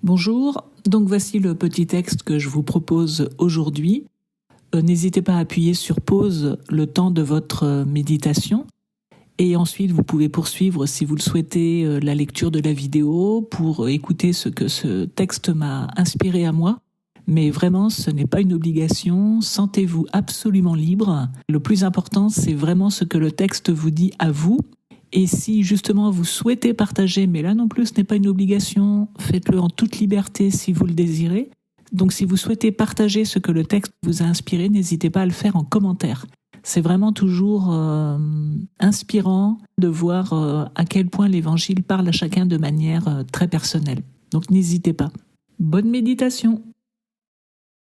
Bonjour, donc voici le petit texte que je vous propose aujourd'hui. N'hésitez pas à appuyer sur pause le temps de votre méditation et ensuite vous pouvez poursuivre si vous le souhaitez la lecture de la vidéo pour écouter ce que ce texte m'a inspiré à moi. Mais vraiment, ce n'est pas une obligation, sentez-vous absolument libre. Le plus important, c'est vraiment ce que le texte vous dit à vous. Et si justement vous souhaitez partager, mais là non plus ce n'est pas une obligation, faites-le en toute liberté si vous le désirez. Donc si vous souhaitez partager ce que le texte vous a inspiré, n'hésitez pas à le faire en commentaire. C'est vraiment toujours inspirant de voir à quel point l'Évangile parle à chacun de manière très personnelle. Donc n'hésitez pas. Bonne méditation!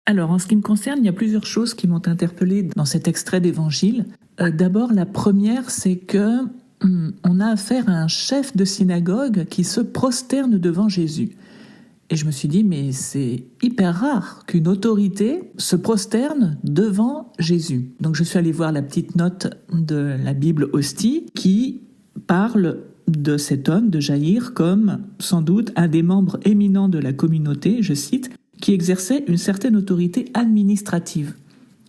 Alors, en ce qui me concerne, il y a plusieurs choses qui m'ont interpellée dans cet extrait d'Évangile. D'abord, la première, c'est que on a affaire à un chef de synagogue qui se prosterne devant Jésus. Et je me suis dit, mais c'est hyper rare qu'une autorité se prosterne devant Jésus. Donc je suis allée voir la petite note de la Bible Hostie qui parle de cet homme, de Jaïr, comme sans doute un des membres éminents de la communauté, je cite, qui exerçait une certaine autorité administrative.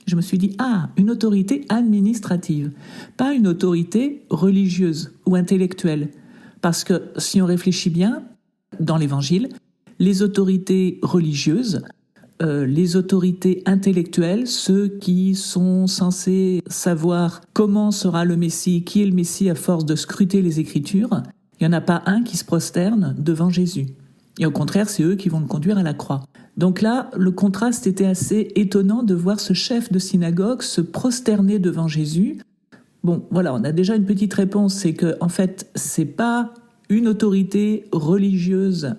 Je me suis dit, une autorité administrative, pas une autorité religieuse ou intellectuelle. Parce que si on réfléchit bien, dans l'Évangile, les autorités religieuses, les autorités intellectuelles, ceux qui sont censés savoir comment sera le Messie, qui est le Messie à force de scruter les Écritures, il n'y en a pas un qui se prosterne devant Jésus. Et au contraire, c'est eux qui vont le conduire à la croix. Donc là, le contraste était assez étonnant de voir ce chef de synagogue se prosterner devant Jésus. Bon, voilà, on a déjà une petite réponse, c'est que en fait, c'est pas une autorité religieuse,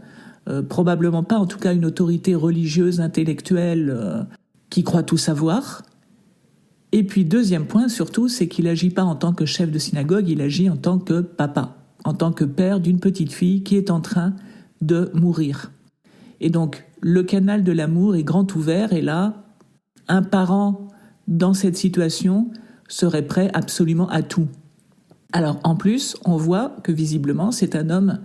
probablement pas, en tout cas une autorité religieuse intellectuelle qui croit tout savoir. Et puis deuxième point surtout, c'est qu'il agit pas en tant que chef de synagogue, il agit en tant que papa, en tant que père d'une petite fille qui est en train de mourir. Et donc, le canal de l'amour est grand ouvert et là, un parent dans cette situation serait prêt absolument à tout. Alors, en plus, on voit que visiblement, c'est un homme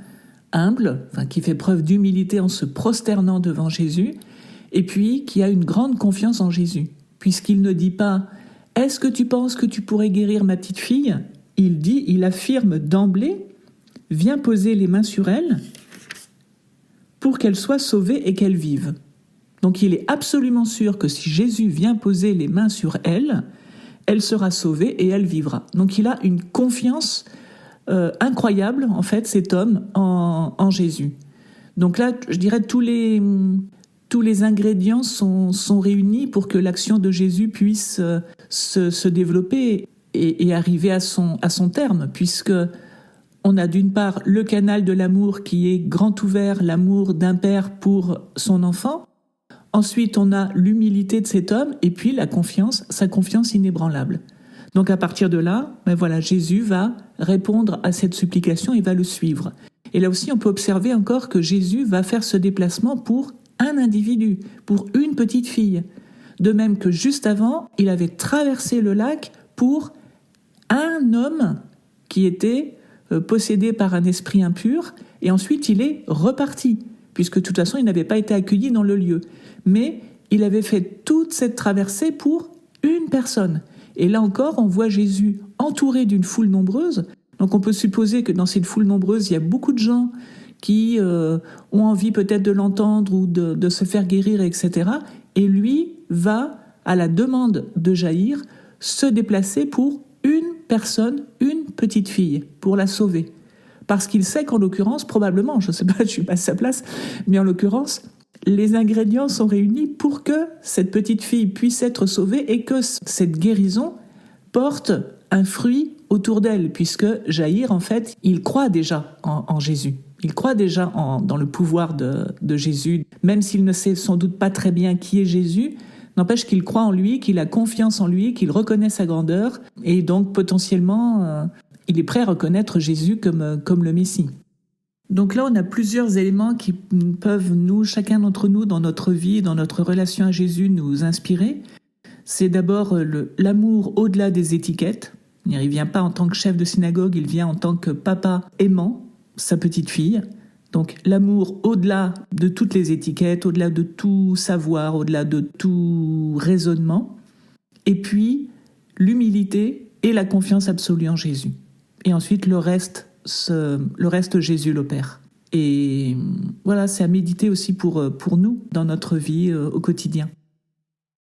humble, qui fait preuve d'humilité en se prosternant devant Jésus, et puis qui a une grande confiance en Jésus, puisqu'il ne dit pas « Est-ce que tu penses que tu pourrais guérir ma petite fille ?» Il affirme d'emblée « Viens poser les mains sur elle » pour qu'elle soit sauvée et qu'elle vive. Donc il est absolument sûr que si Jésus vient poser les mains sur elle, elle sera sauvée et elle vivra. Donc il a une confiance incroyable, en fait, cet homme en Jésus. Donc là, je dirais tous les ingrédients sont réunis pour que l'action de Jésus puisse se développer et arriver à son terme, puisque on a d'une part le canal de l'amour qui est grand ouvert, l'amour d'un père pour son enfant. Ensuite, on a l'humilité de cet homme et puis sa confiance inébranlable. Donc à partir de là, Jésus va répondre à cette supplication et va le suivre. Et là aussi, on peut observer encore que Jésus va faire ce déplacement pour un individu, pour une petite fille. De même que juste avant, il avait traversé le lac pour un homme qui était possédé par un esprit impur, et ensuite il est reparti, puisque de toute façon il n'avait pas été accueilli dans le lieu. Mais il avait fait toute cette traversée pour une personne. Et là encore, on voit Jésus entouré d'une foule nombreuse. Donc on peut supposer que dans cette foule nombreuse, il y a beaucoup de gens qui ont envie peut-être de l'entendre ou de se faire guérir, etc. Et lui va, à la demande de Jaïr, se déplacer pour une personne, une petite fille, pour la sauver. Parce qu'il sait qu'en l'occurrence, probablement, je ne sais pas, je ne suis pas à sa place, mais en l'occurrence, les ingrédients sont réunis pour que cette petite fille puisse être sauvée et que cette guérison porte un fruit autour d'elle, puisque Jaïr, en fait, il croit déjà en Jésus. Il croit déjà dans le pouvoir de Jésus, même s'il ne sait sans doute pas très bien qui est Jésus. N'empêche qu'il croit en lui, qu'il a confiance en lui, qu'il reconnaît sa grandeur, et donc potentiellement, il est prêt à reconnaître Jésus comme le Messie. Donc là, on a plusieurs éléments qui peuvent chacun d'entre nous, dans notre vie, dans notre relation à Jésus, nous inspirer. C'est d'abord l'amour au-delà des étiquettes. Il ne vient pas en tant que chef de synagogue, il vient en tant que papa aimant sa petite fille. Donc l'amour au-delà de toutes les étiquettes, au-delà de tout savoir, au-delà de tout raisonnement. Et puis l'humilité et la confiance absolue en Jésus. Et ensuite le reste Jésus l'opère. Et voilà, c'est à méditer aussi pour nous dans notre vie au quotidien.